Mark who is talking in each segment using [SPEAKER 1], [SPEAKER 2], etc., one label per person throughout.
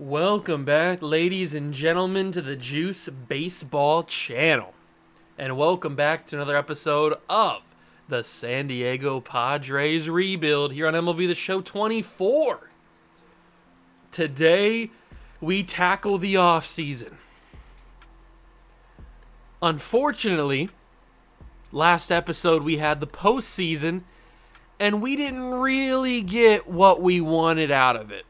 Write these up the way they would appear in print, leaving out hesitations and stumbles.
[SPEAKER 1] Welcome back, ladies and gentlemen, to the Juice Baseball channel. And welcome back to another episode of the San Diego Padres rebuild here on MLB The Show 24. Today, we tackle the offseason. Unfortunately, last episode we had the postseason, and we didn't really get what we wanted out of it.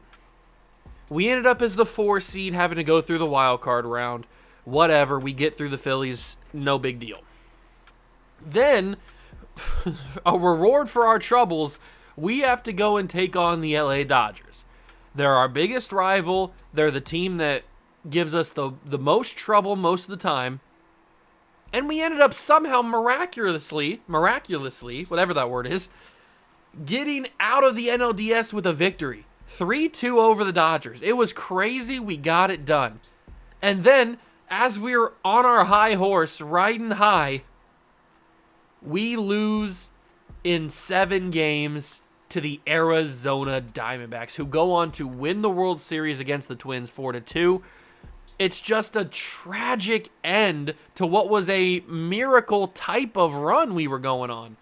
[SPEAKER 1] We ended up as the 4 seed, having to go through the wild card round. Whatever, we get through the Phillies, no big deal. Then, a reward for our troubles, we have to go and take on the LA Dodgers. They're our biggest rival. They're the team that gives us the most trouble most of the time. And we ended up somehow miraculously, whatever that word is, getting out of the NLDS with a victory. 3-2 over the Dodgers. It was crazy. We got it done. And then, as we were on our high horse, riding high, we lose in 7 games to the Arizona Diamondbacks, who go on to win the World Series against the Twins 4-2. It's just a tragic end to what was a miracle type of run we were going on.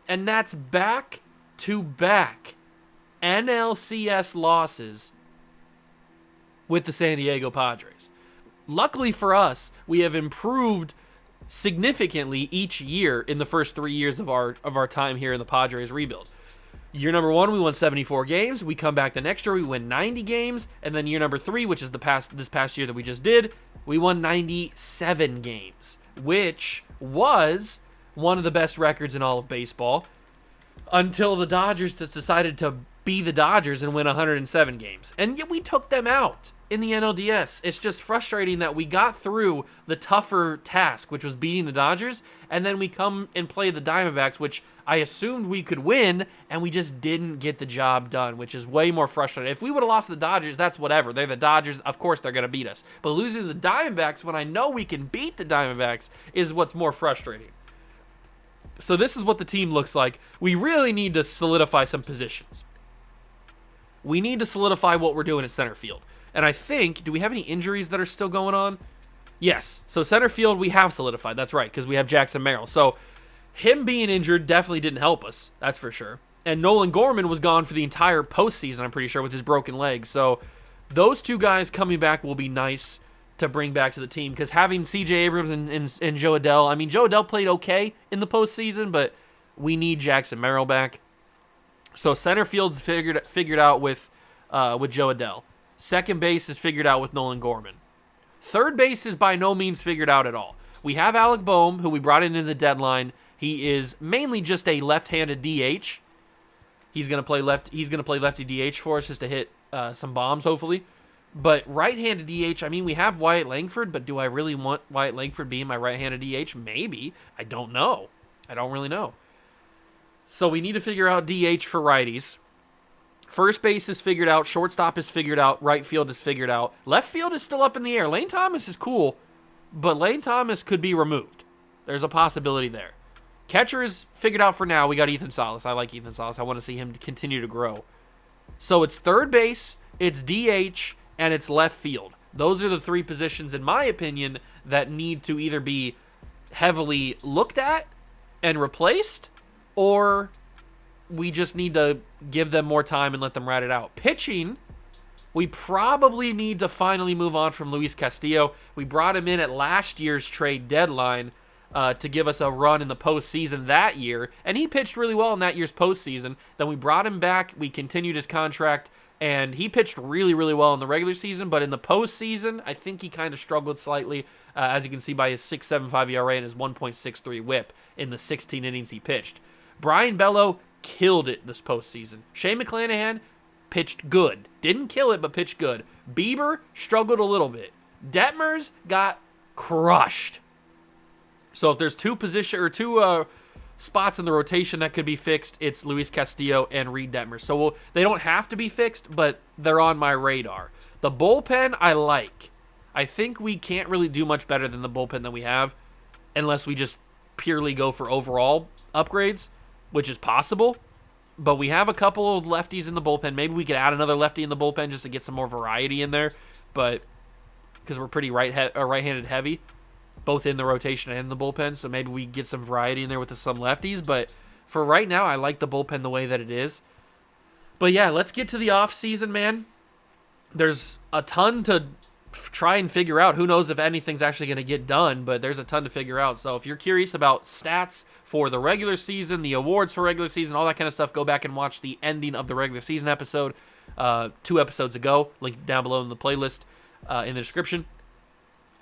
[SPEAKER 1] And that's back-to-back NLCS losses with the San Diego Padres. Luckily for us, we have improved significantly each year in the first 3 years of our time here in the Padres rebuild. Year number 1, we won 74 games. We come back the next year, we win 90 games. And then year number 3, which is this past year that we just did, we won 97 games, which was one of the best records in all of baseball until the Dodgers just decided to be the Dodgers and win 107 games. And yet we took them out in the NLDS. It's just frustrating that we got through the tougher task, which was beating the Dodgers, and then we come and play the Diamondbacks, which I assumed we could win, and we just didn't get the job done, which is way more frustrating. If we would have lost to the Dodgers, that's whatever. They're the Dodgers. Of course they're going to beat us. But losing to the Diamondbacks when I know we can beat the Diamondbacks is what's more frustrating. So this is what the team looks like. We really need to solidify some positions. We need to solidify what we're doing at center field. And I think, do we have any injuries that are still going on? Yes. So center field, we have solidified. That's right, because we have Jackson Merrill. So him being injured definitely didn't help us. That's for sure. And Nolan Gorman was gone for the entire postseason, I'm pretty sure, with his broken leg. So those 2 guys coming back will be nice to bring back to the team, because having C.J. Abrams and Joe Adell, I mean, Joe Adell played okay in the postseason, but we need Jackson Merrill back. So center field's figured out with Joe Adell. Second base is figured out with Nolan Gorman. Third base is by no means figured out at all. We have Alec Boehm, who we brought in the deadline. He is mainly just a left-handed DH. He's gonna play lefty DH for us just to hit some bombs, hopefully. But right-handed DH, I mean, we have Wyatt Langford, but do I really want Wyatt Langford being my right-handed DH? Maybe. I don't know. I don't really know. So we need to figure out DH for righties. First base is figured out. Shortstop is figured out. Right field is figured out. Left field is still up in the air. Lane Thomas is cool, but Lane Thomas could be removed. There's a possibility there. Catcher is figured out for now. We got Ethan Salas. I like Ethan Salas. I want to see him continue to grow. So it's third base, it's DH, and it's left field. Those are the 3 positions, in my opinion, that need to either be heavily looked at and replaced, or we just need to give them more time and let them ride it out. Pitching, we probably need to finally move on from Luis Castillo. We brought him in at last year's trade deadline to give us a run in the postseason that year, and he pitched really well in that year's postseason. Then we brought him back. We continued his contract, and he pitched really, really well in the regular season, but in the postseason, I think he kind of struggled slightly, as you can see by his 6.75 ERA and his 1.63 whip in the 16 innings he pitched. Brian Bello killed it this postseason. Shane McClanahan pitched good. Didn't kill it, but pitched good. Bieber struggled a little bit. Detmers got crushed. So if there's 2 spots in the rotation that could be fixed, it's Luis Castillo and Reed Detmers. So they don't have to be fixed, but they're on my radar. The bullpen, I like. I think we can't really do much better than the bullpen that we have unless we just purely go for overall upgrades, which is possible. But we have a couple of lefties in the bullpen. Maybe we could add another lefty in the bullpen just to get some more variety in there. But because we're pretty right-handed heavy, both in the rotation and in the bullpen. So maybe we get some variety in there with some lefties. But for right now, I like the bullpen the way that it is. But yeah, let's get to the offseason, man. There's a ton to try and figure out. Who knows if anything's actually going to get done, but there's a ton to figure out. So if you're curious about stats for the regular season, the awards for regular season, all that kind of stuff, go back and watch the ending of the regular season episode 2 episodes ago. Link down below in the playlist in the description.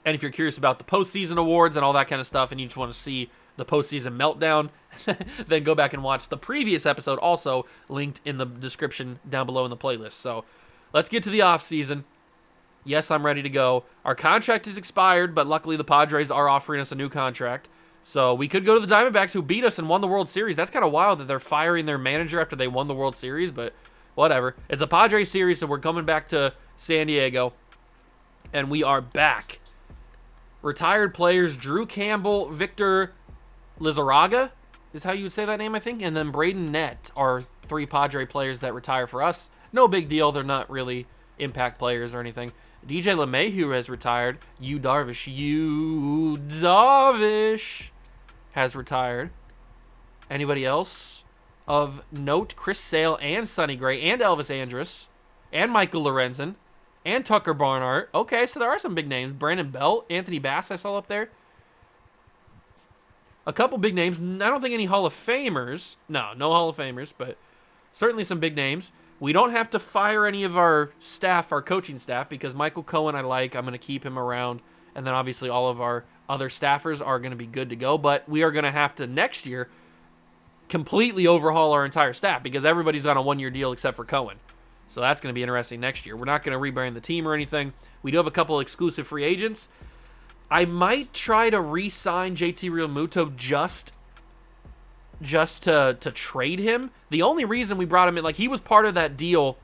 [SPEAKER 1] And if you're curious about the postseason awards and all that kind of stuff, and you just want to see the postseason meltdown, then go back and watch the previous episode, also linked in the description down below in the playlist. So let's get to the offseason. Yes, I'm ready to go. Our contract is expired, but luckily the Padres are offering us a new contract. So we could go to the Diamondbacks, who beat us and won the World Series. That's kind of wild that they're firing their manager after they won the World Series, but whatever. It's a Padres series, so we're coming back to San Diego, and we are back. Retired players, Drew Campbell, Victor Lizarraga is how you would say that name, I think, and then Braden Nett are 3 Padre players that retire for us. No big deal. They're not really impact players or anything. DJ LeMahieu has retired. Yu Darvish has retired. Anybody else of note? Chris Sale and Sonny Gray and Elvis Andrus and Michael Lorenzen and Tucker Barnhart. Okay, so there are some big names. Brandon Belt, Anthony Bass I saw up there. A couple big names. I don't think any Hall of Famers. No Hall of Famers, but certainly some big names. We don't have to fire any of our staff, our coaching staff, because Michael Cohen I like. I'm going to keep him around. And then obviously all of our other staffers are going to be good to go. But we are going to have to, next year, completely overhaul our entire staff because everybody's on a 1-year deal except for Cohen. So that's going to be interesting next year. We're not going to rebrand the team or anything. We do have a couple exclusive free agents. I might try to re-sign JT Realmuto just to trade him. The only reason we brought him in, like, he was part of that deal.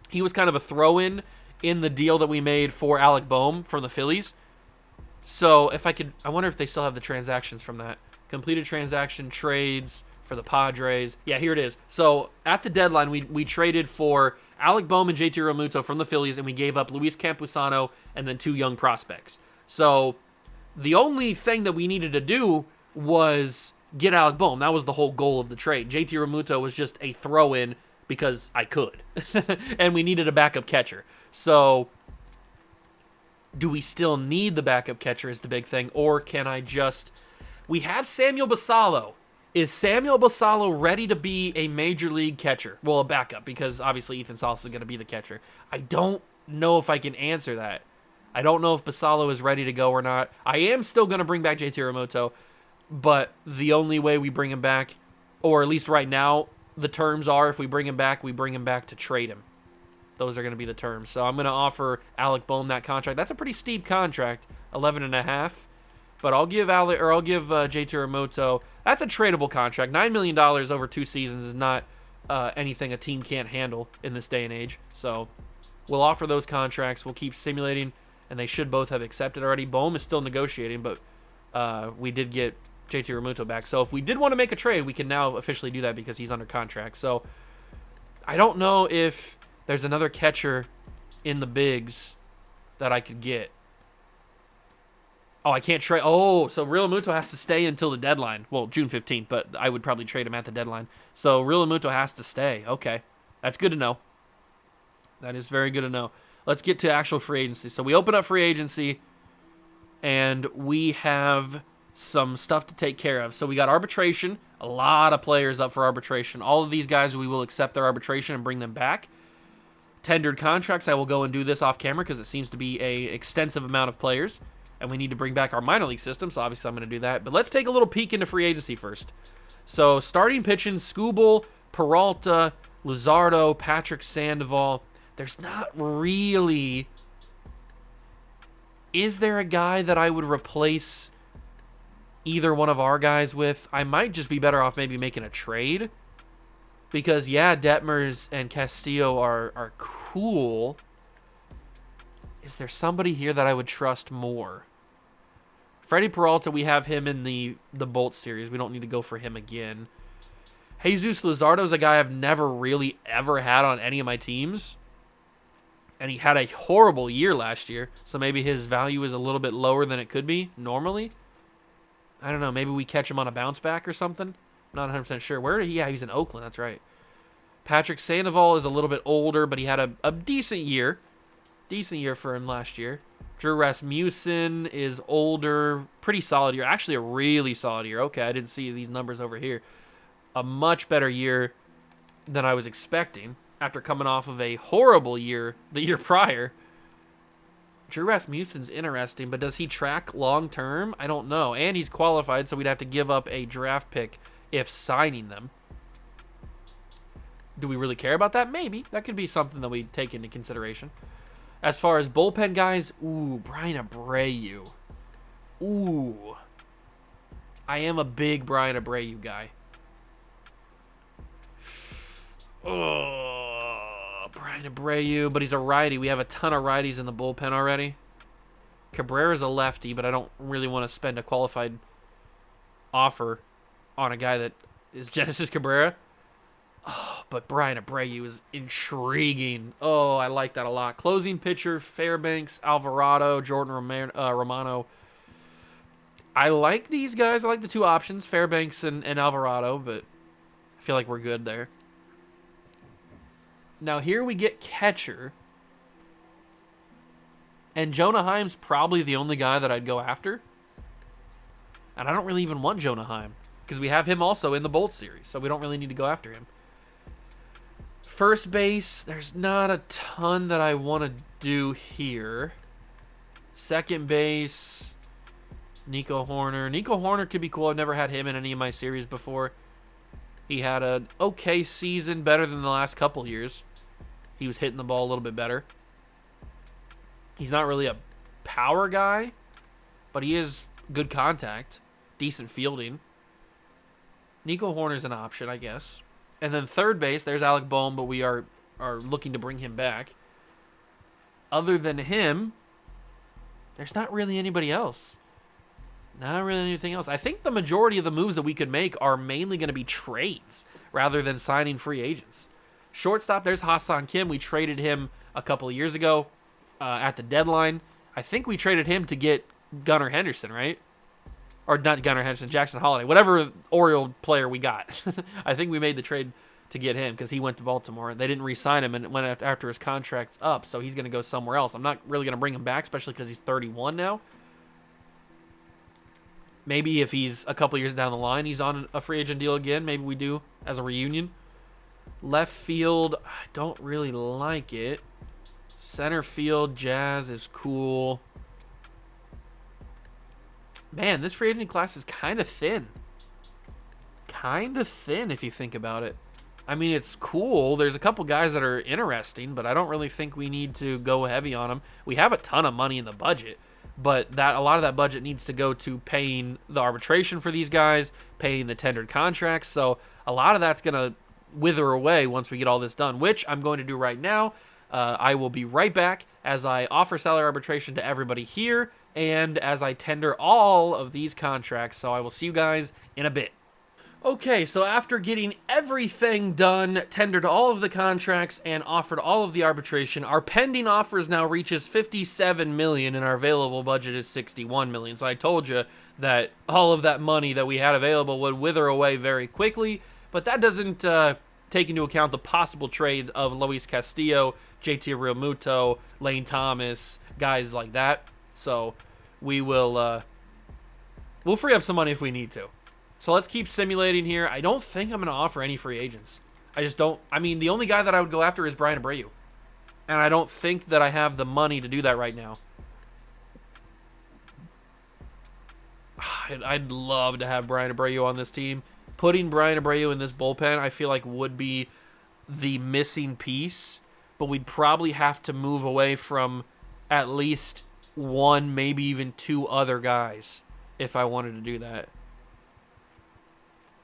[SPEAKER 1] He was kind of a throw-in in the deal that we made for Alec Boehm from the Phillies. So if I could, I wonder if they still have the transactions from that. Completed transaction trades for the Padres. Yeah, here it is. So at the deadline, we traded for Alec Boehm and JT Realmuto from the Phillies, and we gave up Luis Campusano and then 2 young prospects. So the only thing that we needed to do was get Alec Boehm. That was the whole goal of the trade. JT Realmuto was just a throw-in because I could. And we needed a backup catcher. So do we still need the backup catcher is the big thing, or can I just... We have Samuel Basallo. Is Samuel Basallo ready to be a major league catcher? Well, a backup, because obviously Ethan Salas is going to be the catcher. I don't know if I can answer that. I don't know if Basallo is ready to go or not. I am still going to bring back JT Realmuto, but the only way we bring him back, or at least right now, the terms are if we bring him back to trade him. Those are going to be the terms. So I'm going to offer Alec Boehm that contract. That's a pretty steep contract, 11.5. But I'll give JT Realmuto. That's a tradable contract. $9 million over 2 seasons is not anything a team can't handle in this day and age. So we'll offer those contracts. We'll keep simulating, and they should both have accepted already. Boehm is still negotiating, but we did get JT Realmuto back. So if we did want to make a trade, we can now officially do that because he's under contract. So I don't know if there's another catcher in the bigs that I could get. Oh, I can't trade. Oh, so Realmuto has to stay until the deadline. Well, June 15th, but I would probably trade him at the deadline. So Realmuto has to stay. Okay, that's good to know. That is very good to know. Let's get to actual free agency. So we open up free agency, and we have some stuff to take care of. So we got arbitration. A lot of players up for arbitration. All of these guys, we will accept their arbitration and bring them back. Tendered contracts, I will go and do this off camera because it seems to be an extensive amount of players. And we need to bring back our minor league system, so obviously I'm going to do that. But let's take a little peek into free agency first. So starting pitching, Skubal, Peralta, Luzardo, Patrick Sandoval. There's not really... Is there a guy that I would replace either one of our guys with? I might just be better off maybe making a trade. Because, yeah, Detmers and Castillo are cool. Is there somebody here that I would trust more? Freddie Peralta, we have him in the Bolt series. We don't need to go for him again. Jesus Luzardo is a guy I've never really ever had on any of my teams. And he had a horrible year last year, so maybe his value is a little bit lower than it could be normally. I don't know. Maybe we catch him on a bounce back or something. I'm not 100% sure. Where did he? Yeah, he's in Oakland. That's right. Patrick Sandoval is a little bit older, but he had a decent year. Decent year for him last year. Drew Rasmussen is older. Pretty solid year. Actually, a really solid year. Okay, I didn't see these numbers over here. A much better year than I was expecting after coming off of a horrible year the year prior. Drew Rasmussen's interesting, but does he track long-term? I don't know. And he's qualified, so we'd have to give up a draft pick if signing them. Do we really care about that? Maybe. That could be something that we take into consideration. As far as bullpen guys, ooh, Brian Abreu. Ooh. I am a big Brian Abreu guy. Oh, Brian Abreu, but he's a righty. We have a ton of righties in the bullpen already. Cabrera's a lefty, but I don't really want to spend a qualified offer on a guy that is Genesis Cabrera. Oh, but Brian Abreu is intriguing. Oh, I like that a lot. Closing pitcher, Fairbanks, Alvarado, Jordan Romano. I like these guys. I like the two options, Fairbanks and Alvarado, but I feel like we're good there. Now here we get catcher. And Jonah Heim's probably the only guy that I'd go after. And I don't really even want Jonah Heim, because we have him also in the Bolt series, so we don't really need to go after him. First base, there's not a ton that I want to do here. Second base, Nico Horner. Nico Horner could be cool. I've never had him in any of my series before. He had an okay season, better than the last couple years. He was hitting the ball a little bit better. He's not really a power guy, but he is good contact, decent fielding. Nico Horner's an option, I guess. And then third base, there's Alec Bohm, but we are looking to bring him back. Other than him, there's not really anybody else. Not really anything else. I think the majority of the moves that we could make are mainly going to be trades rather than signing free agents. Shortstop, there's Hassan Kim. We traded him a couple of years ago at the deadline. I think we traded him to get Gunnar Henderson, right? Or not Gunnar Henderson, Jackson Holiday. Whatever Oriole player we got. I think we made the trade to get him because he went to Baltimore. They didn't re-sign him and it went after his contract's up, so he's going to go somewhere else. I'm not really going to bring him back, especially because he's 31 now. Maybe if he's a couple years down the line, he's on a free agent deal again. Maybe we do as a reunion. Left field, I don't really like it. Center field, Jazz is cool. Man, this free agent class is kind of thin. Kind of thin if you think about it. I mean, it's cool. There's a couple guys that are interesting, but I don't really think we need to go heavy on them. We have a ton of money in the budget, but a lot of that budget needs to go to paying the arbitration for these guys, paying the tendered contracts. So a lot of that's going to wither away once we get all this done, which I'm going to do right now. I will be right back as I offer salary arbitration to everybody here and as I tender all of these contracts. So I will see you guys in a bit. Okay, so after getting everything done, tendered all of the contracts, and offered all of the arbitration, our pending offers now reaches $57 million, and our available budget is $61 million. So I told you that all of that money that we had available would wither away very quickly, but that doesn't take into account the possible trades of Luis Castillo, JT Realmuto, Lane Thomas, guys like that. So we'll free up some money if we need to. So let's keep simulating here. I don't think I'm going to offer any free agents. I just don't. I mean, the only guy that I would go after is Brian Abreu. And I don't think that I have the money to do that right now. I'd love to have Brian Abreu on this team. Putting Brian Abreu in this bullpen, I feel like would be the missing piece. But we'd probably have to move away from at least one, maybe even two other guys if I wanted to do that.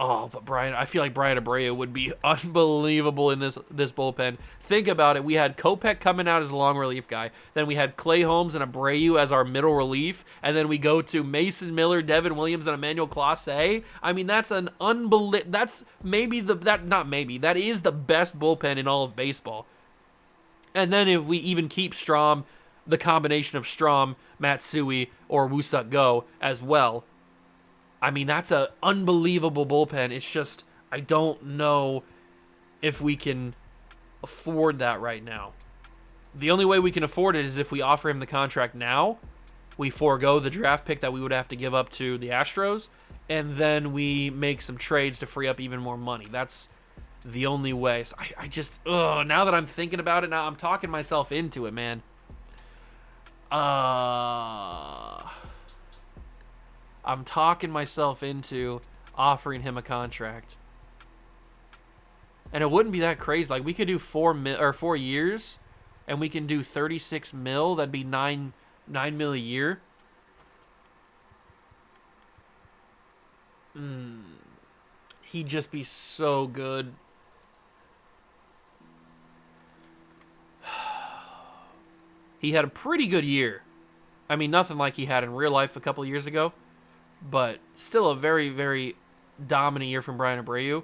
[SPEAKER 1] Oh, but I feel like Brian Abreu would be unbelievable in this bullpen. Think about it. We had Kopech coming out as a long relief guy. Then we had Clay Holmes and Abreu as our middle relief. And then we go to Mason Miller, Devin Williams, and Emmanuel Clase. I mean, that's an unbelievable. That's maybe that is the best bullpen in all of baseball. And then if we even keep Strahm, the combination of Strahm, Matsui, or Woo-Suk Go as well, I mean, that's an unbelievable bullpen. It's just, I don't know if we can afford that right now. The only way we can afford it is if we offer him the contract now, we forego the draft pick that we would have to give up to the Astros, and then we make some trades to free up even more money. That's the only way. So I just, now that I'm thinking about it, now I'm talking myself into it, man. I'm talking myself into offering him a contract. And it wouldn't be that crazy. Like, we could do 4 years, and we can do 36 mil. That'd be $9 mil a year. He'd just be so good. He had a pretty good year. I mean, nothing like he had in real life a couple of years ago, but still a very, very dominant year from Brian Abreu.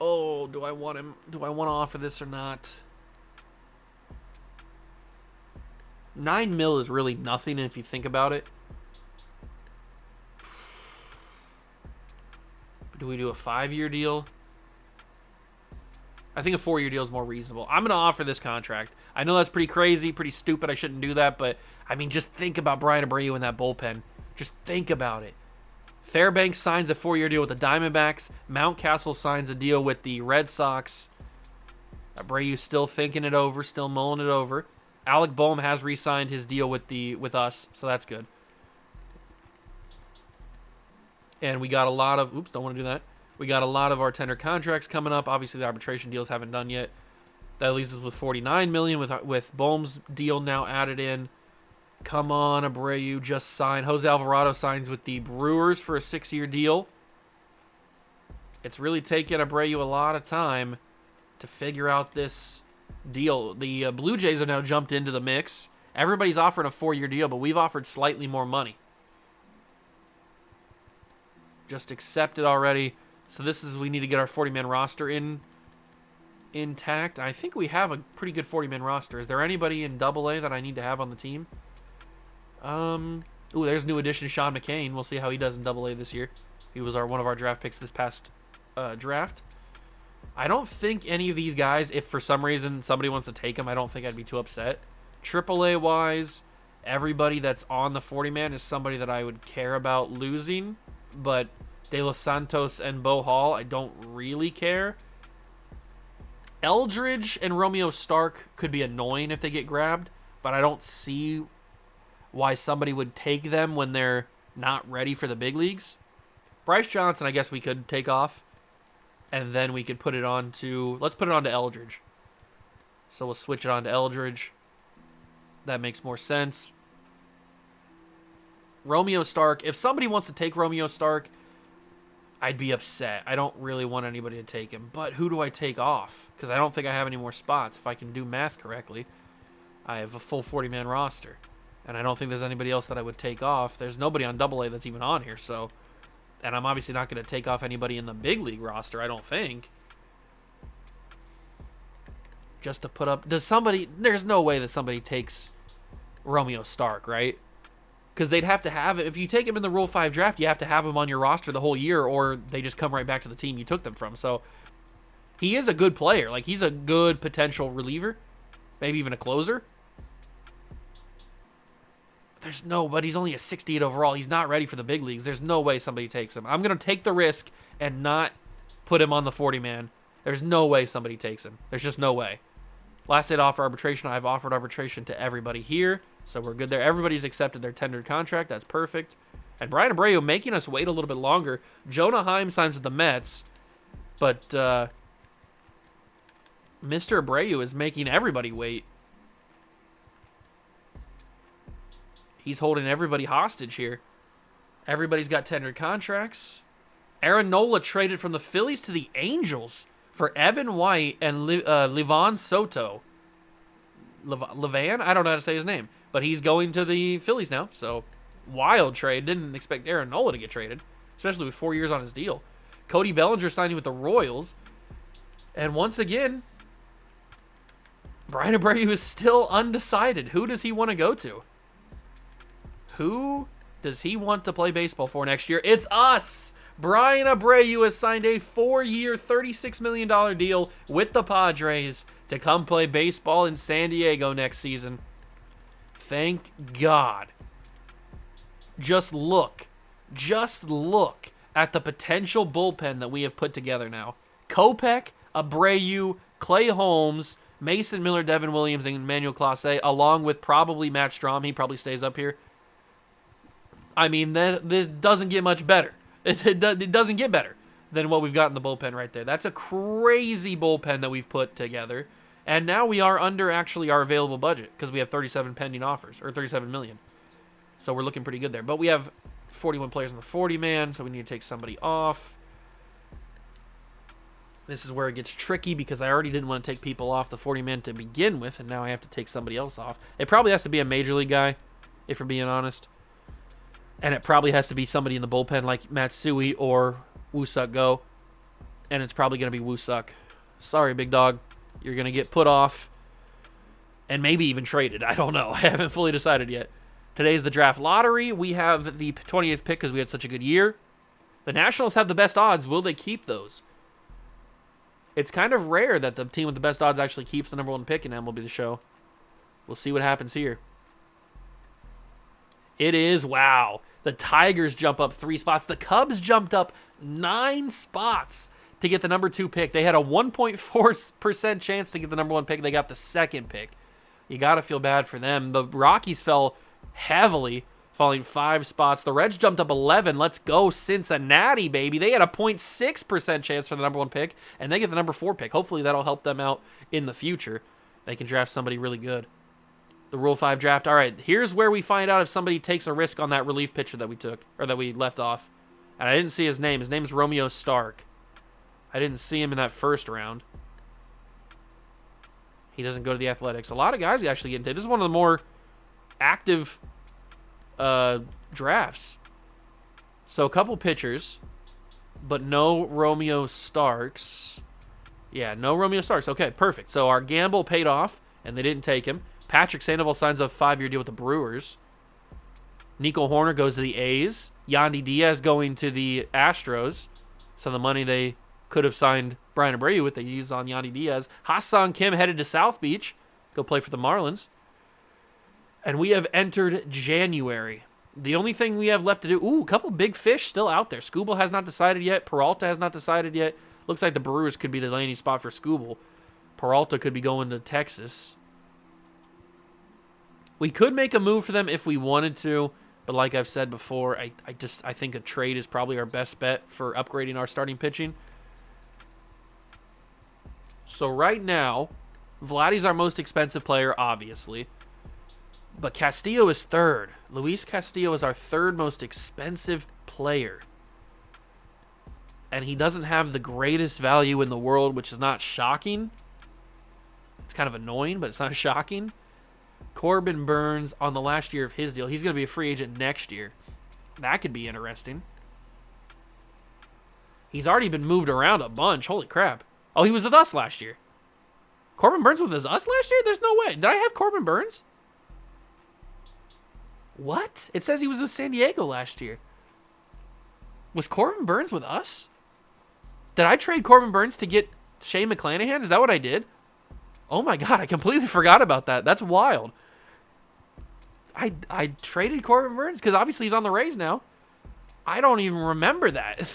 [SPEAKER 1] Oh, do I want him? Do I want to offer this or not? 9 mil is really nothing if you think about it. Do we do a 5-year deal? I think a 4-year deal is more reasonable. I'm going to offer this contract. I know that's pretty crazy, pretty stupid. I shouldn't do that, but I mean, just think about Brian Abreu in that bullpen. Just think about it. Fairbanks signs a 4-year deal with the Diamondbacks. Mountcastle signs a deal with the Red Sox. Abreu still thinking it over, still mulling it over. Alec Boehm has re-signed his deal with us, so that's good. And we got a lot of... Oops, don't want to do that. We got a lot of our tender contracts coming up. Obviously, the arbitration deals haven't done yet. That leaves us with $49 million with Boehm's deal now added in. Come on, Abreu, just sign. Jose Alvarado signs with the Brewers for a 6-year deal. It's really taken Abreu a lot of time to figure out this deal. The Blue Jays have now jumped into the mix. Everybody's offering a 4-year deal, but we've offered slightly more money. Just accept it already. So this is, we need to get our 40-man roster intact. I think we have a pretty good 40-man roster. Is there anybody in AA that I need to have on the team? Ooh, there's new addition Sean McCain. We'll see how he does in AA this year. He was one of our draft picks this past draft. I don't think any of these guys, if for some reason somebody wants to take them, I don't think I'd be too upset. AAA-wise, everybody that's on the 40-man is somebody that I would care about losing, but De Los Santos and Bo Hall, I don't really care. Eldridge and Romeo Stark could be annoying if they get grabbed, but I don't see why somebody would take them when they're not ready for the big leagues. Bryce Johnson, I guess we could take off, and then we could put it on to... Let's put it on to Eldridge. So we'll switch it on to Eldridge. That makes more sense. Romeo Stark, if somebody wants to take Romeo Stark, I'd be upset. I don't really want anybody to take him. But who do I take off? Because I don't think I have any more spots. If I can do math correctly, I have a full 40-man roster. And I don't think there's anybody else that I would take off. There's nobody on AA that's even on here. So, and I'm obviously not going to take off anybody in the big league roster, I don't think. Just to put up... There's no way that somebody takes Romeo Stark, right? Because they'd have to have it. If you take him in the Rule 5 draft, you have to have him on your roster the whole year, or they just come right back to the team you took them from. So he is a good player. Like, he's a good potential reliever, maybe even a closer. But he's only a 68 overall. He's not ready for the big leagues. There's no way somebody takes him. I'm going to take the risk and not put him on the 40-man. There's no way somebody takes him. There's just no way. Last day to offer arbitration. I've offered arbitration to everybody here. So we're good there. Everybody's accepted their tendered contract. That's perfect. And Brian Abreu making us wait a little bit longer. Jonah Heim signs with the Mets. But Mr. Abreu is making everybody wait. He's holding everybody hostage here. Everybody's got tendered contracts. Aaron Nola traded from the Phillies to the Angels for Evan White and Livan Soto. Levan? I don't know how to say his name. But he's going to the Phillies now. So, wild trade. Didn't expect Aaron Nola to get traded, especially with 4 years on his deal. Cody Bellinger signing with the Royals. And once again, Brian Abreu is still undecided. Who does he want to go to? Who does he want to play baseball for next year? It's us! Brian Abreu has signed a 4-year, $36 million deal with the Padres to come play baseball in San Diego next season. Thank God. Just look at the potential bullpen that we have put together now. Kopech, Abreu, Clay Holmes, Mason Miller, Devin Williams, and Emmanuel Clase, along with probably Matt Strahm. He probably stays up here. I mean, this doesn't get much better. It doesn't get better than what we've got in the bullpen right there. That's a crazy bullpen that we've put together. And now we are under actually our available budget because we have 37 pending offers, or 37 million. So we're looking pretty good there. But we have 41 players in the 40-man, so we need to take somebody off. This is where it gets tricky because I already didn't want to take people off the 40-man to begin with, and now I have to take somebody else off. It probably has to be a major league guy, if we're being honest. And it probably has to be somebody in the bullpen like Matsui or Woo-Suk Go. And it's probably going to be Woo-Suk. Sorry, big dog. You're going to get put off and maybe even traded. I don't know. I haven't fully decided yet. Today's the draft lottery. We have the 20th pick because we had such a good year. The Nationals have the best odds. Will they keep those? It's kind of rare that the team with the best odds actually keeps the number 1 pick in MLB The Show. We'll see what happens here. It is, wow. The Tigers jump up 3 spots. The Cubs jumped up 9 spots to get the number 2 pick. They had a 1.4% chance to get the number 1 pick. They got the 2nd pick. You got to feel bad for them. The Rockies fell heavily, falling 5 spots. The Reds jumped up 11. Let's go Cincinnati, baby. They had a 0.6% chance for the number 1 pick, and they get the number 4 pick. Hopefully that'll help them out in the future. They can draft somebody really good. The Rule 5 draft. All right, here's where we find out if somebody takes a risk on that relief pitcher that we took, or that we left off. And I didn't see his name. His name's Romeo Stark. I didn't see him in that first round. He doesn't go to the Athletics. A lot of guys actually get into it. This is one of the more active drafts. So a couple pitchers, but no Romeo Starks. Yeah, no Romeo Starks. Okay, perfect. So our gamble paid off, and they didn't take him. Patrick Sandoval signs a 5-year deal with the Brewers. Nico Horner goes to the A's. Yandy Diaz going to the Astros. So the money they could have signed Brian Abreu with, they used on Yandy Diaz. Ha-Seong Kim headed to South Beach. Go play for the Marlins. And we have entered January. The only thing we have left to do... Ooh, a couple big fish still out there. Skubal has not decided yet. Peralta has not decided yet. Looks like the Brewers could be the landing spot for Skubal. Peralta could be going to Texas. We could make a move for them if we wanted to, but like I've said before, I think a trade is probably our best bet for upgrading our starting pitching. So right now, Vladdy's our most expensive player, obviously, but Castillo is 3rd. Luis Castillo is our 3rd most expensive player. And he doesn't have the greatest value in the world, which is not shocking. It's kind of annoying, but it's not shocking. Corbin Burns on the last year of his deal. He's going to be a free agent next year. That could be interesting. He's already been moved around a bunch. Holy crap. Oh, he was with us last year. Corbin Burns was with us last year? There's no way. Did I have Corbin Burns? What? It says he was with San Diego last year. Was Corbin Burns with us? Did I trade Corbin Burns to get Shane McClanahan? Is that what I did? Oh my God, I completely forgot about that. That's wild. I traded Corbin Burns because obviously he's on the Rays now. I don't even remember that.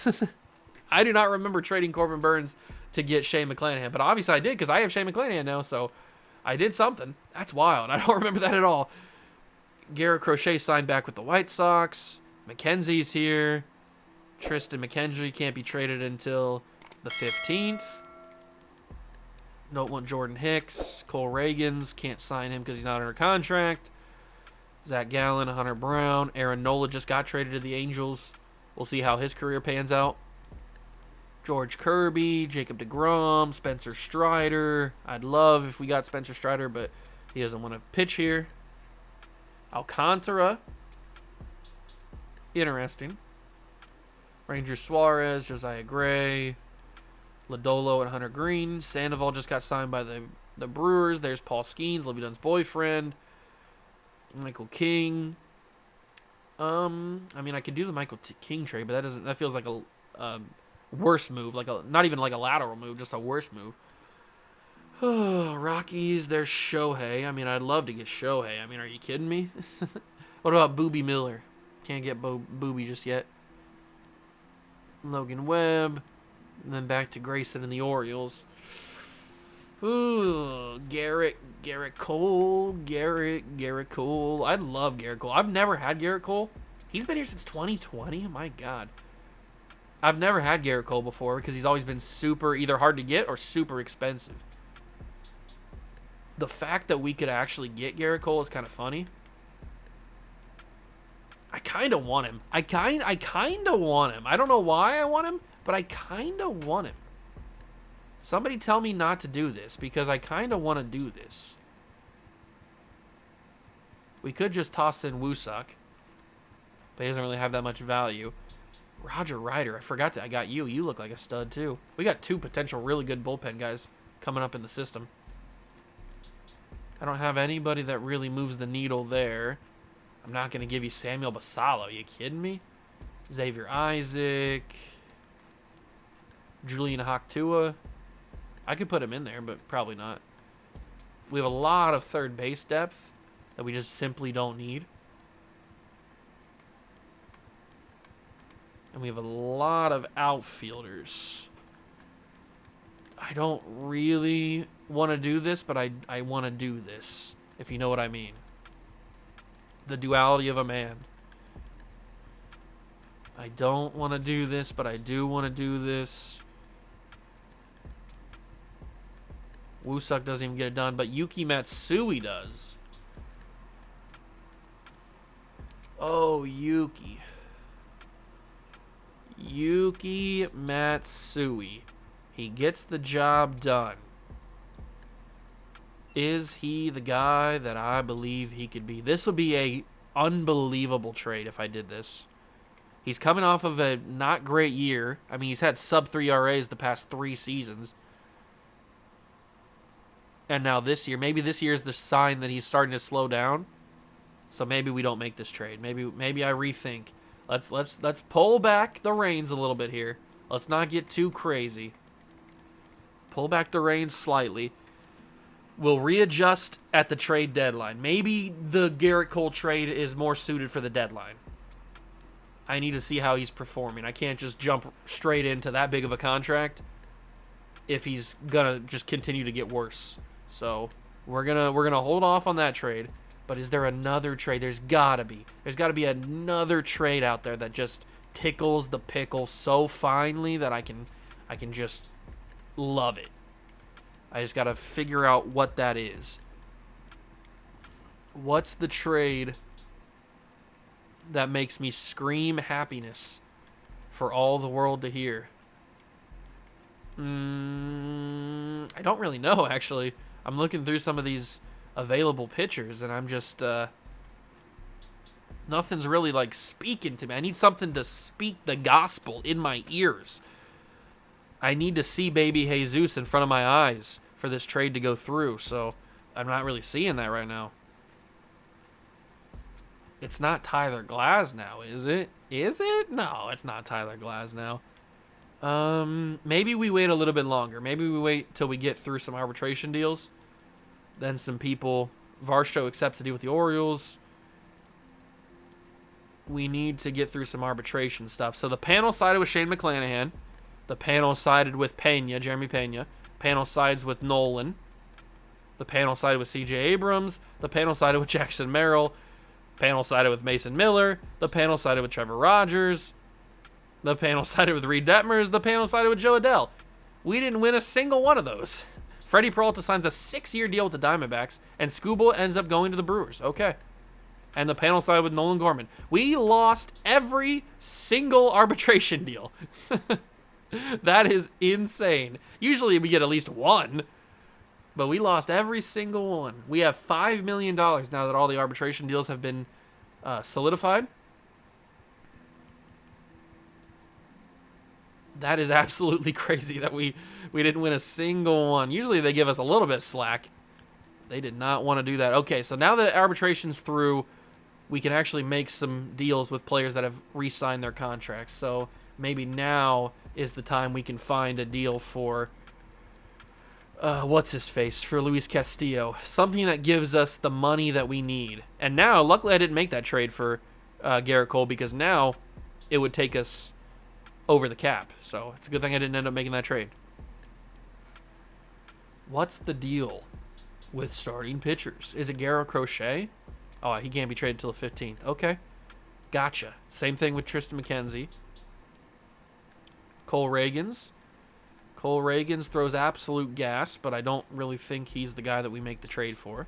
[SPEAKER 1] I do not remember trading Corbin Burns to get Shane McClanahan, but obviously I did because I have Shane McClanahan now, so I did something. That's wild. I don't remember that at all. Garrett Crochet signed back with the White Sox. McKenzie's here. Tristan McKendry can't be traded until the 15th. Don't want Jordan Hicks. Cole Reagans, can't sign him because he's not under contract. Zach Gallen, Hunter Brown. Aaron Nola just got traded to the Angels. We'll see how his career pans out. George Kirby, Jacob deGrom, Spencer Strider. I'd love if we got Spencer Strider, but he doesn't want to pitch here. Alcantara. Interesting. Ranger Suarez, Josiah Gray, Lodolo, and Hunter Green. Sandoval just got signed by the Brewers. There's Paul Skeens, Livy Dunn's boyfriend. Michael King. I mean, I could do the Michael King trade, but that feels like a worse move, not even like a lateral move, just a worse move. Rockies, there's Shohei. I mean, I'd love to get Shohei. I mean, are you kidding me? What about Booby Miller? Can't get Booby just yet. Logan Webb. And then back to Grayson and the Orioles. Ooh, Garrett Cole. Garrett Cole. I love Garrett Cole. I've never had Garrett Cole. He's been here since 2020. My God. I've never had Garrett Cole before because he's always been super either hard to get or super expensive. The fact that we could actually get Garrett Cole is kind of funny. I kind of want him. I kind of want him. I don't know why I want him, but I kind of want him. Somebody tell me not to do this because I kind of want to do this. We could just toss in Woosuck, but he doesn't really have that much value. Roger Ryder, I got you. You look like a stud too. We got two potential really good bullpen guys coming up in the system. I don't have anybody that really moves the needle there. I'm not going to give you Samuel Basallo. You kidding me? Xavier Isaac. Julian Hoctua. I could put him in there, but probably not. We have a lot of third base depth that we just simply don't need. And we have a lot of outfielders. I don't really want to do this, but I want to do this, if you know what I mean. The duality of a man. I don't want to do this, but I do want to do this. Woosuck doesn't even get it done, but Yuki Matsui does. Oh, Yuki. Yuki Matsui. He gets the job done. Is he the guy that I believe he could be? This would be a unbelievable trade if I did this. He's coming off of a not great year. I mean, he's had sub-3 RAs the past 3 seasons. And now this year, maybe this year is the sign that he's starting to slow down. So maybe we don't make this trade. Maybe I rethink. Let's pull back the reins a little bit here. Let's not get too crazy. Pull back the reins slightly. We'll readjust at the trade deadline. Maybe the Garrett Cole trade is more suited for the deadline. I need to see how he's performing. I can't just jump straight into that big of a contract if he's gonna just continue to get worse. So we're gonna hold off on that trade. But is there another trade? There's gotta be. There's gotta be another trade out there that just tickles the pickle so finely that I can just love it. I just gotta figure out what that is. What's the trade that makes me scream happiness for all the world to hear? I don't really know, actually. I'm looking through some of these available pitchers, and I'm just nothing's really like speaking to me. I need something to speak the gospel in my ears. I need to see baby Jesus in front of my eyes for this trade to go through, so I'm not really seeing that right now. It's not Tyler Glasnow, is it? Is it? No, it's not Tyler Glasnow. Maybe we wait a little bit longer. Maybe we wait till we get through some arbitration deals. Then some people, Varsho accepts to deal with the Orioles. We need to get through some arbitration stuff. So the panel sided with Shane McClanahan. The panel sided with Pena, Jeremy Pena. Panel sides with Nolan. The panel sided with C.J. Abrams. The panel sided with Jackson Merrill. Panel sided with Mason Miller. The panel sided with Trevor Rogers. The panel sided with Reed Detmers. The panel sided with Joe Adell. We didn't win a single one of those. Freddie Peralta signs a 6-year deal with the Diamondbacks, and Skubal ends up going to the Brewers. Okay. And the panel sided with Nolan Gorman. We lost every single arbitration deal. That is insane. Usually we get at least one, but we lost every single one. We have $5 million now that all the arbitration deals have been solidified. That is absolutely crazy that we didn't win a single one. Usually they give us a little bit of slack. They did not want to do that. Okay, so now that arbitration's through, we can actually make some deals with players that have re-signed their contracts. So maybe now is the time we can find a deal for what's his face, for Luis Castillo. Something that gives us the money that we need. And now, luckily I didn't make that trade for Garrett Cole, because now it would take us over the cap. So it's a good thing I didn't end up making that trade. What's the deal with starting pitchers? Is it Garrett Crochet? Oh, he can't be traded until the 15th. Okay. Gotcha. Same thing with Tristan McKenzie. Cole Reagans. Cole Reagans throws absolute gas, but I don't really think he's the guy that we make the trade for.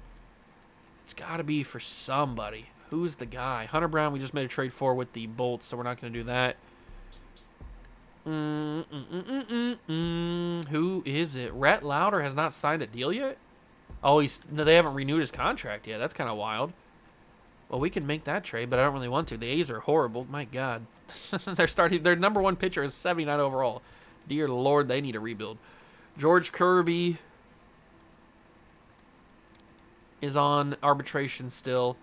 [SPEAKER 1] It's got to be for somebody. Who's the guy? Hunter Brown we just made a trade for with the Bolts, so we're not going to do that. Who is it? Rhett Lauder has not signed a deal yet? Oh, no, they haven't renewed his contract yet. That's kind of wild. Well, we can make that trade, but I don't really want to. The A's are horrible. My God. Their number one pitcher is 79 overall. Dear Lord, they need a rebuild. George Kirby is on arbitration still.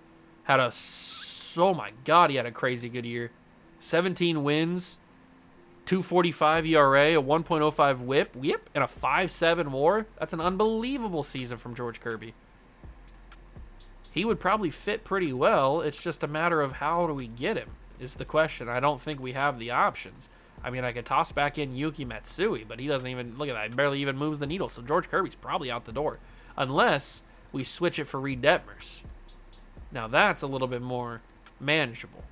[SPEAKER 1] Oh my God, he had a crazy good year. 17 wins, 2.45 ERA, a 1.05 whip, and a 5.7 WAR. That's an unbelievable season from George Kirby. He would probably fit pretty well. It's just a matter of how do we get him is the question. I don't think we have the options. I mean, I could toss back in Yuki Matsui, but he doesn't even, look at that, he barely even moves the needle. So George Kirby's probably out the door, unless we switch it for Reed Detmers. Now that's a little bit more manageable.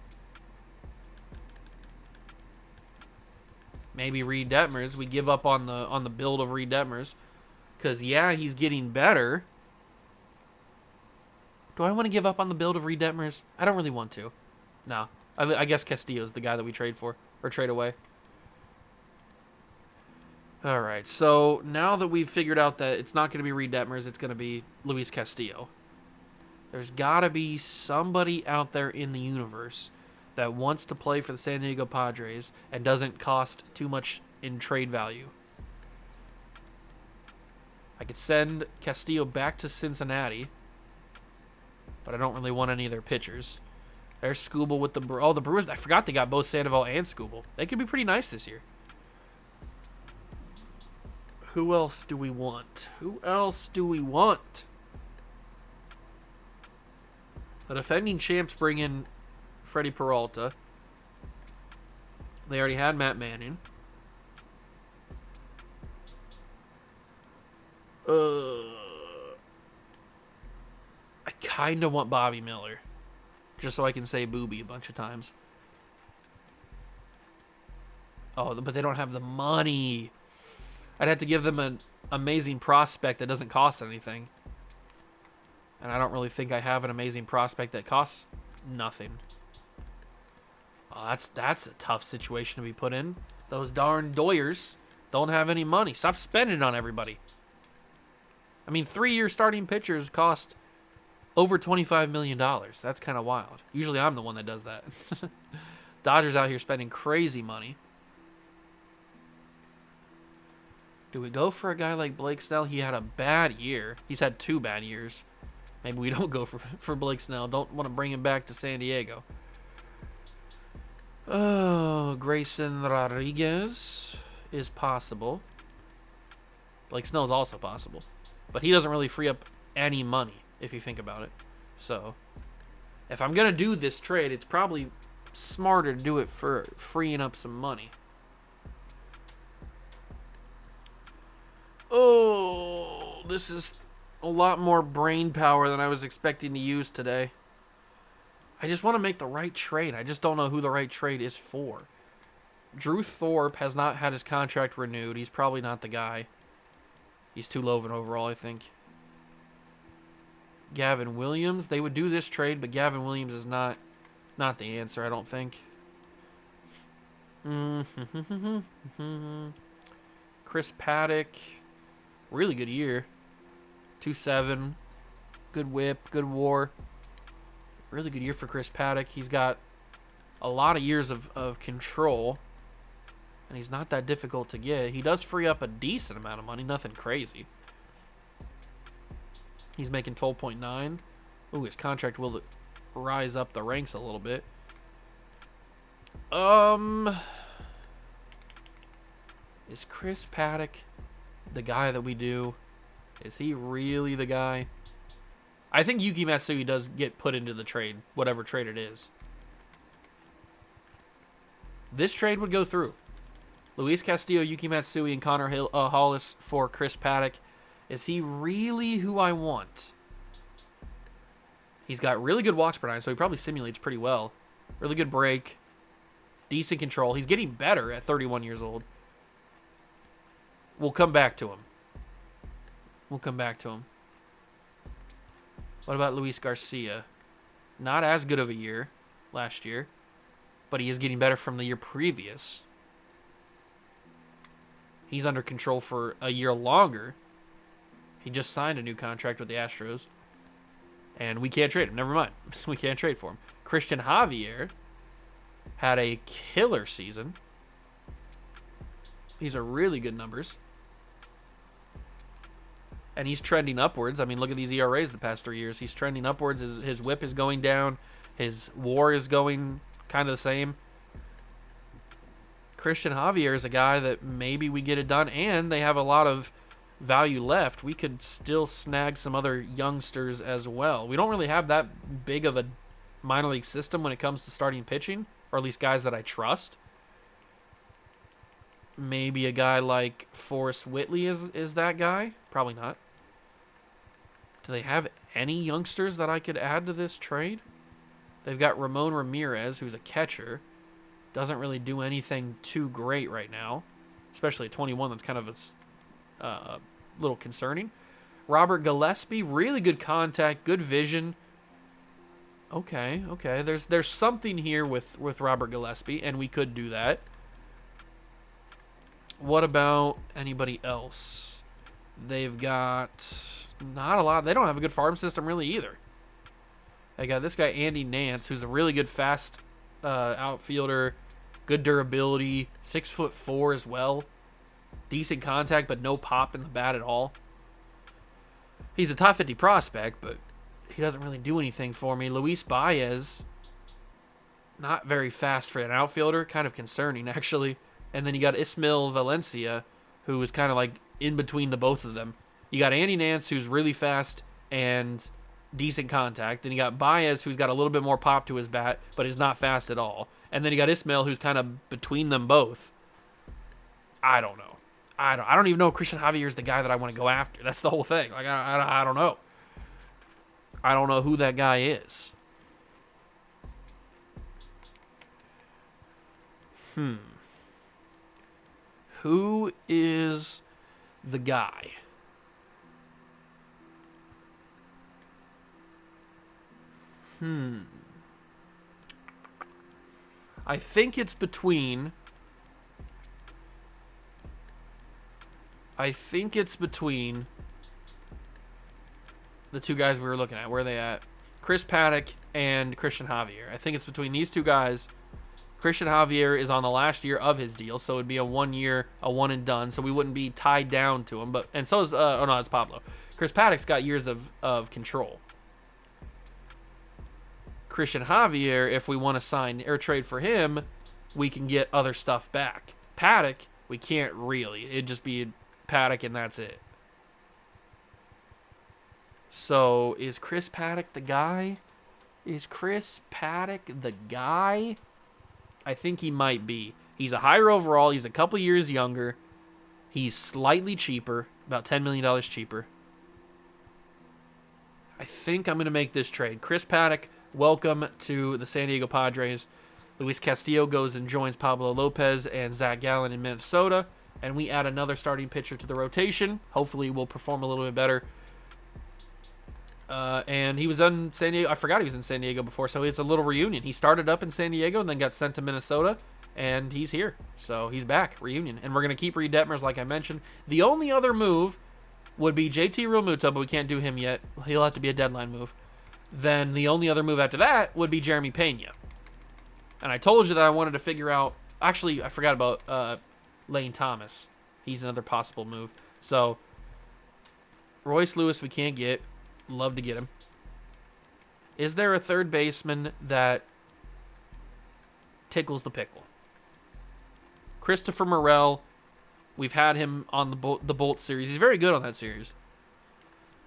[SPEAKER 1] Maybe Reed Detmers, we give up on the build of Reed Detmers, because yeah, he's getting better. Do I want to give up on the build of Reed Detmers? I don't really want to. No, I guess Castillo's the guy that we trade for or trade away. All right, so now that we've figured out that it's not going to be Reed Detmers, it's going to be Luis Castillo. There's got to be somebody out there in the universe that wants to play for the San Diego Padres and doesn't cost too much in trade value. I could send Castillo back to Cincinnati, but I don't really want any of their pitchers. There's Skubal with the Brewers. I forgot they got both Sandoval and Skubal. They could be pretty nice this year. Who else do we want? The defending champs bring in Freddie Peralta. They already had Matt Manning. I kind of want Bobby Miller, just so I can say Booby a bunch of times. Oh, but they don't have the money. I'd have to give them an amazing prospect that doesn't cost anything. And I don't really think I have an amazing prospect that costs nothing. Oh, that's a tough situation to be put in. Those darn Doyers don't have any money. Stop spending it on everybody. I mean, 3-year starting pitchers cost over $25 million. That's kind of wild. Usually I'm the one that does that. Dodgers out here spending crazy money. Do we go for a guy like Blake Snell? He had a bad year. He's had 2 bad years. Maybe we don't go for Blake Snell. Don't want to bring him back to San Diego. Oh, Grayson Rodriguez is possible. Blake Snell is also possible. But he doesn't really free up any money, if you think about it. So, if I'm going to do this trade, it's probably smarter to do it for freeing up some money. Oh, this is a lot more brain power than I was expecting to use today. I just want to make the right trade. I just don't know who the right trade is for. Drew Thorpe has not had his contract renewed. He's probably not the guy. He's too low of an overall, I think. Gavin Williams. They would do this trade, but Gavin Williams is not the answer, I don't think. Chris Paddock, really good year. 2.7, good whip, good WAR. Really good year for Chris Paddock. He's got a lot of years of control, and he's not that difficult to get. He does free up a decent amount of money, nothing crazy. He's making 12.9. Ooh, his contract will rise up the ranks a little bit. Is Chris Paddock the guy that we do? Is he really the guy? I think Yuki Matsui does get put into the trade, whatever trade it is. This trade would go through. Luis Castillo, Yuki Matsui, and Connor Hollis for Chris Paddock. Is he really who I want? He's got really good walks per nine, so he probably simulates pretty well. Really good break. Decent control. He's getting better at 31 years old. We'll come back to him. What about Luis Garcia? Not as good of a year last year, but he is getting better from the year previous. He's under control for a year longer. He just signed a new contract with the Astros. And we can't trade him. Never mind. We can't trade for him. Christian Javier had a killer season. These are really good numbers. And he's trending upwards. I mean, look at these ERAs the past 3 years. He's trending upwards. His whip is going down. His WAR is going kind of the same. Christian Javier is a guy that maybe we get it done, and they have a lot of value left. We could still snag some other youngsters as well. We don't really have that big of a minor league system when it comes to starting pitching, or at least guys that I trust. Maybe a guy like Forrest Whitley is that guy? Probably not. Do they have any youngsters that I could add to this trade? They've got Ramon Ramirez, who's a catcher. Doesn't really do anything too great right now. Especially at 21, that's kind of a little concerning. Robert Gillespie, really good contact, good vision. Okay. There's something here with Robert Gillespie, and we could do that. What about anybody else? They've got not a lot. They don't have a good farm system really either. They got this guy, Andy Nance, who's a really good fast outfielder. Good durability. 6'4" as well. Decent contact, but no pop in the bat at all. He's a top 50 prospect, but he doesn't really do anything for me. Luis Baez, not very fast for an outfielder. Kind of concerning, actually. And then you got Ismael Valencia, who is kind of like in between the both of them. You got Andy Nance, who's really fast and decent contact. Then you got Baez, who's got a little bit more pop to his bat, but is not fast at all. And then you got Ismael, who's kind of between them both. I don't know. I don't even know if Christian Javier is the guy that I want to go after. That's the whole thing. Like I don't know. I don't know who that guy is. Who is the guy? I think it's between the two guys we were looking at. Where are they at? Chris Paddock and Christian Javier. I think it's between these two guys. Christian Javier is on the last year of his deal, so it'd be a 1 year, a one and done, so we wouldn't be tied down to him. And so is it's Pablo. Chris Paddock's got years of control. Christian Javier, if we want to sign or trade for him, we can get other stuff back. Paddock, we can't really. It'd just be Paddock and that's it. So, is Chris Paddock the guy? I think he might be. He's a higher overall. He's a couple years younger. He's slightly cheaper, about $10 million cheaper. I think I'm going to make this trade. Chris Paddock, welcome to the San Diego Padres. Luis Castillo goes and joins Pablo Lopez and Zach Gallen in Minnesota. And we add another starting pitcher to the rotation. Hopefully we'll perform a little bit better. And he was in San Diego. I forgot he was in San Diego before, so it's a little reunion. He started up in San Diego and then got sent to Minnesota. and he's here. So he's back, reunion. And we're going to keep Reed Detmers, like I mentioned. The only other move would be JT Realmuto, but we can't do him yet. He'll have to be a deadline move. Then the only other move after that would be Jeremy Pena. And I told you that I wanted to figure out... Actually, I forgot about Lane Thomas. He's another possible move. So, Royce Lewis we can't get. Love to get him. Is there a third baseman that tickles the pickle? Christopher Morel. We've had him on the Bolt series. He's very good on that series.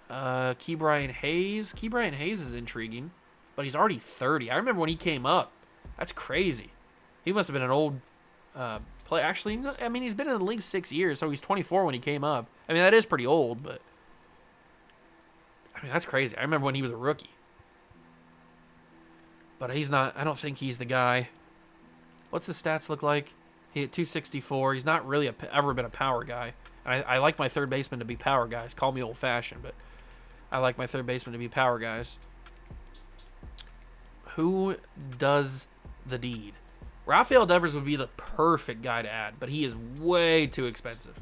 [SPEAKER 1] Ke'Bryan Hayes. Ke'Bryan Hayes is intriguing, but he's already 30. I remember when he came up. That's crazy. He must have been an old player. Actually, I mean, he's been in the league 6 years, so he's 24 when he came up. I mean, that is pretty old, but I mean, that's crazy. I remember when he was a rookie. But he's not, I don't think he's the guy. What's his stats look like? He hit 264. He's not really ever been a power guy. I like my third baseman to be power guys. Call me old-fashioned, but I like my third baseman to be power guys. Who does the deed? Rafael Devers would be the perfect guy to add, but he is way too expensive.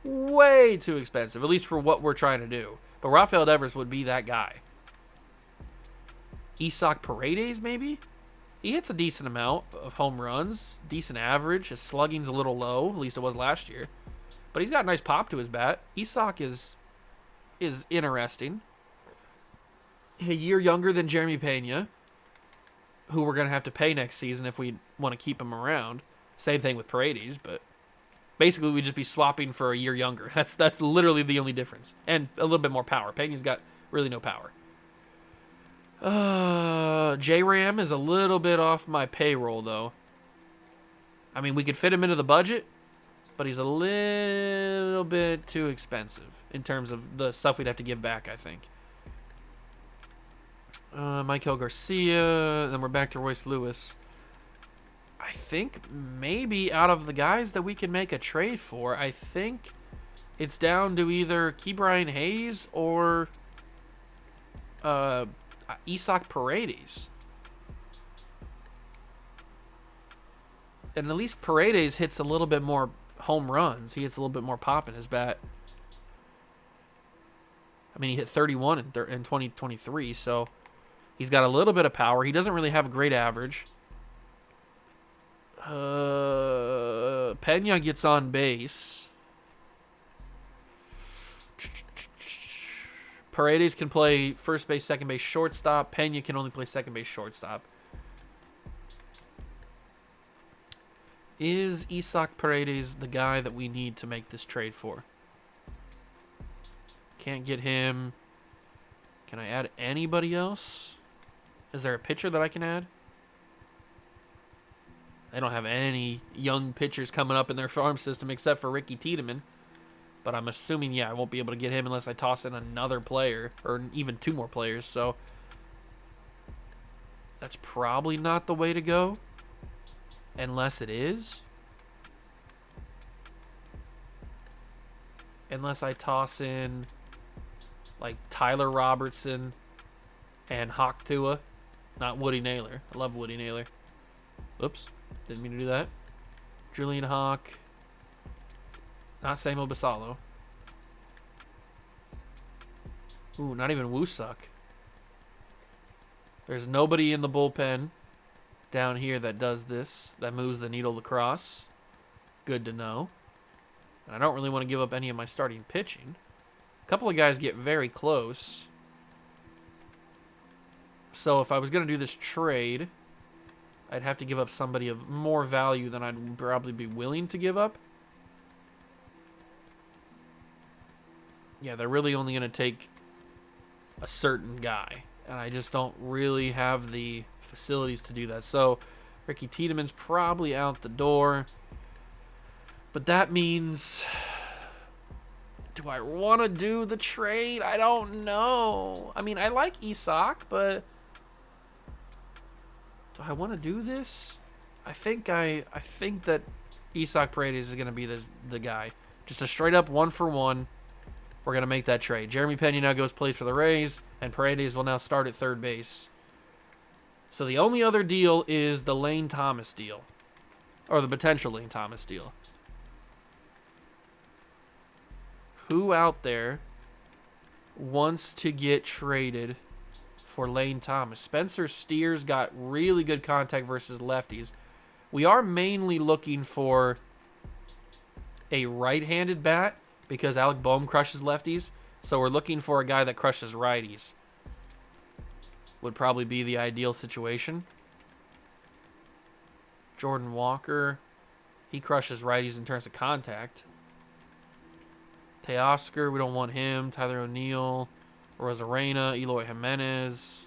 [SPEAKER 1] Way too expensive, at least for what we're trying to do. But Rafael Devers would be that guy. Isaac Paredes, maybe? He hits a decent amount of home runs, decent average. His slugging's a little low, at least it was last year. But he's got a nice pop to his bat. Isaac is interesting. A year younger than Jeremy Pena, who we're going to have to pay next season if we want to keep him around. Same thing with Paredes, but basically we'd just be swapping for a year younger. That's literally the only difference. And a little bit more power. Pena's got really no power. J-Ram is a little bit off my payroll, though. I mean, we could fit him into the budget, but he's a little bit too expensive in terms of the stuff we'd have to give back, I think. Michael Garcia, then we're back to Royce Lewis. I think maybe out of the guys that we can make a trade for, I think it's down to either Ke'Bryan Hayes or Isaac Paredes. And at least Paredes hits a little bit more home runs. He hits a little bit more pop in his bat. I mean, he hit 31 in 2023, so he's got a little bit of power. He doesn't really have a great average. Pena gets on base. Paredes can play first base, second base, shortstop. Pena can only play second base, shortstop. Is Isaac Paredes the guy that we need to make this trade for? Can't get him. Can I add anybody else? Is there a pitcher that I can add? They don't have any young pitchers coming up in their farm system except for Ricky Tiedemann. But I'm assuming, yeah, I won't be able to get him unless I toss in another player or even 2 more players. So that's probably not the way to go. Unless it is. Unless I toss in like Tyler Robertson and Hawk Tua. Not Woody Naylor. I love Woody Naylor. Oops. Didn't mean to do that. Julian Hawk. Not Samuel Basallo. Ooh, not even Woosuk. There's nobody in the bullpen down here that does this, that moves the needle across. Good to know. And I don't really want to give up any of my starting pitching. A couple of guys get very close. So if I was going to do this trade, I'd have to give up somebody of more value than I'd probably be willing to give up. Yeah, they're really only going to take a certain guy. And I just don't really have the facilities to do that. So Ricky Tiedemann's probably out the door. But that means... do I want to do the trade? I don't know. I mean, I like Isaac, but... do I want to do this? I think that Isaac Paredes is going to be the guy. Just a straight up 1-for-1. We're going to make that trade. Jeremy Pena now plays for the Rays, and Paredes will now start at third base. So the only other deal is the Lane Thomas deal. Or the potential Lane Thomas deal. Who out there wants to get traded for Lane Thomas? Spencer Steer's got really good contact versus lefties. We are mainly looking for a right-handed bat because Alec Boehm crushes lefties. So we're looking for a guy that crushes righties. Would probably be the ideal situation. Jordan Walker, he crushes righties in terms of contact. Teoscar, we don't want him. Tyler O'Neill, Rosarena, Eloy Jimenez.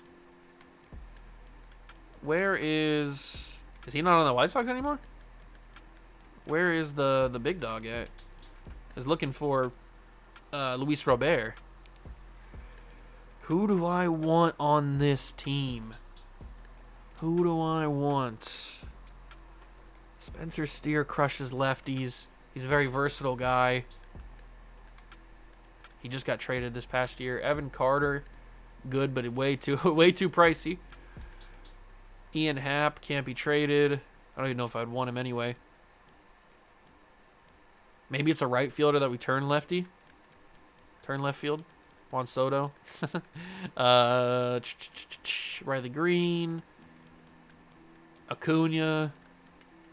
[SPEAKER 1] Where is he not on the White Sox anymore? Where is the big dog at? Is looking for Luis Robert. Who do I want on this team? Who do I want? Spencer Steer crushes lefties. He's a very versatile guy. He just got traded this past year. Evan Carter, good, but way too pricey. Ian Happ can't be traded. I don't even know if I'd want him anyway. Maybe it's a right fielder that we turn lefty. Turn left field. Juan Soto. Riley Green. Acuna.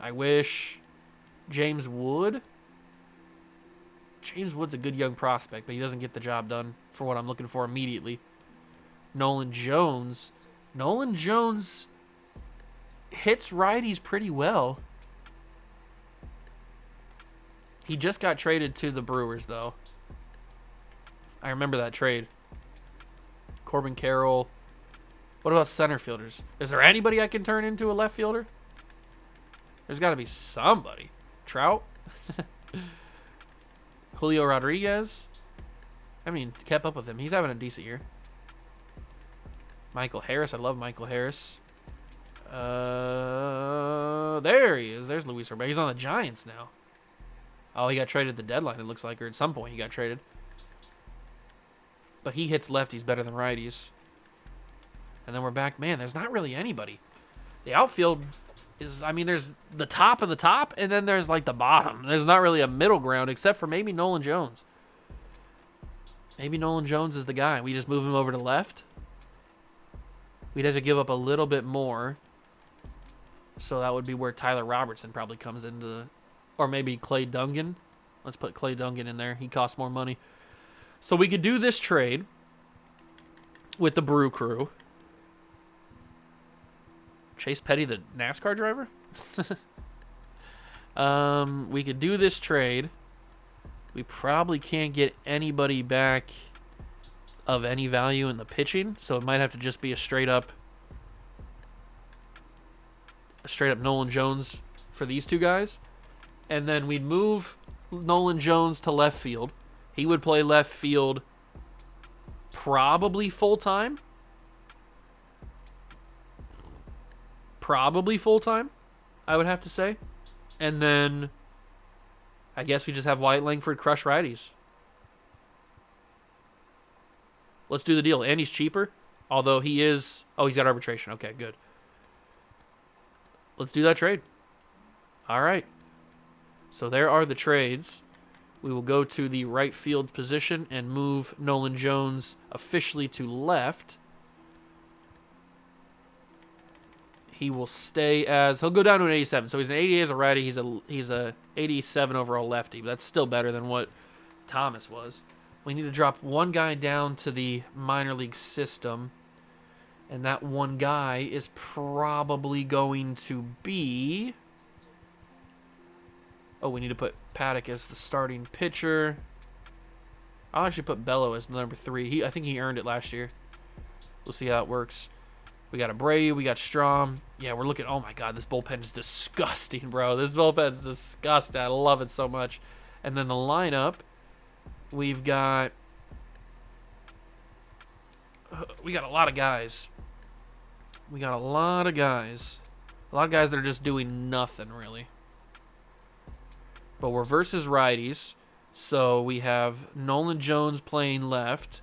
[SPEAKER 1] I wish. James Wood. James Wood's a good young prospect, but he doesn't get the job done for what I'm looking for immediately. Nolan Jones. Nolan Jones hits righties pretty well. He just got traded to the Brewers, though. I remember that trade. Corbin Carroll. What about center fielders? Is there anybody I can turn into a left fielder? There's got to be somebody. Trout? Julio Rodriguez? I mean, kept up with him. He's having a decent year. Michael Harris. I love Michael Harris. There he is. There's Luis Robert. He's on the Giants now. Oh, he got traded at the deadline, it looks like, or at some point he got traded. But he hits lefties better than righties. And then we're back. Man, there's not really anybody. The outfield is, I mean, there's the top of the top, and then there's like the bottom. There's not really a middle ground except for maybe Nolan Jones. Maybe Nolan Jones is the guy. We just move him over to left. We'd have to give up a little bit more. So that would be where Tyler Robertson probably comes into, or maybe Clay Dungan. Let's put Clay Dungan in there. He costs more money. So we could do this trade with the Brew Crew. Chase Petty, the NASCAR driver? We could do this trade. We probably can't get anybody back of any value in the pitching, so it might have to just be a straight up Nolan Jones for these two guys. And then we'd move Nolan Jones to left field. He would play left field probably full-time. Probably full-time, I would have to say. And then I guess we just have Wyatt Langford crush righties. Let's do the deal. And he's cheaper, although he is... Oh, he's got arbitration. Okay, good. Let's do that trade. All right. So there are the trades. We will go to the right field position and move Nolan Jones officially to left. He will stay as... He'll go down to an 87. So he's an 88 as a righty. He's a 87 overall lefty. But that's still better than what Thomas was. We need to drop one guy down to the minor league system. And that one guy is probably going to be... Oh, we need to put Paddock as the starting pitcher. I'll actually put Bello as the number 3. I think he earned it last year. We'll see how it works. We got Abreu. We got Strom. Yeah, we're looking... Oh, my God. This bullpen is disgusting, bro. This bullpen is disgusting. I love it so much. And then the lineup, we've got... We got a lot of guys. We got a lot of guys. A lot of guys that are just doing nothing, really. But we're versus righties. So we have Nolan Jones playing left.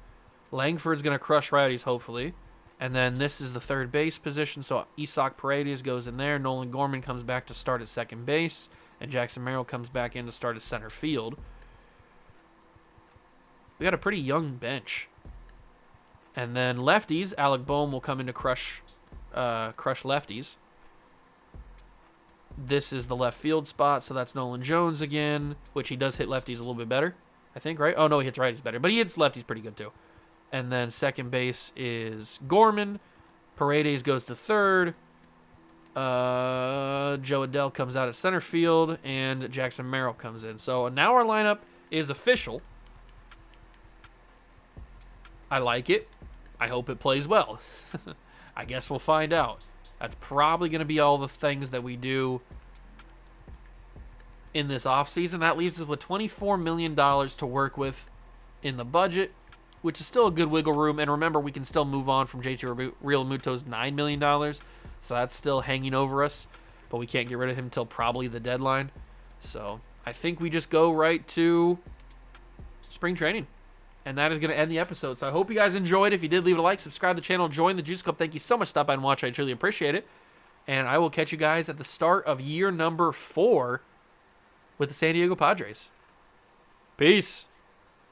[SPEAKER 1] Langford's going to crush righties, hopefully. And then this is the third base position. So Isak Paredes goes in there. Nolan Gorman comes back to start at second base. And Jackson Merrill comes back in to start at center field. We got a pretty young bench. And then lefties, Alec Boehm will come in to crush lefties. This is the left field spot, so that's Nolan Jones again, which he does hit lefties a little bit better, I think, right? Oh, no, he hits righties better, but he hits lefties pretty good, too. And then second base is Gorman. Paredes goes to third. Joe Adell comes out at center field, and Jackson Merrill comes in. So now our lineup is official. I like it. I hope it plays well. I guess we'll find out. That's probably going to be all the things that we do in this offseason. That leaves us with $24 million to work with in the budget, which is still a good wiggle room. And remember, we can still move on from JT Realmuto's $9 million. So that's still hanging over us. But we can't get rid of him until probably the deadline. So I think we just go right to spring training. And that is going to end the episode. So I hope you guys enjoyed. If you did, leave it a like, subscribe to the channel, join the Juice Club. Thank you so much. Stop by and watch. I truly appreciate it. And I will catch you guys at the start of year number 4 with the San Diego Padres. Peace.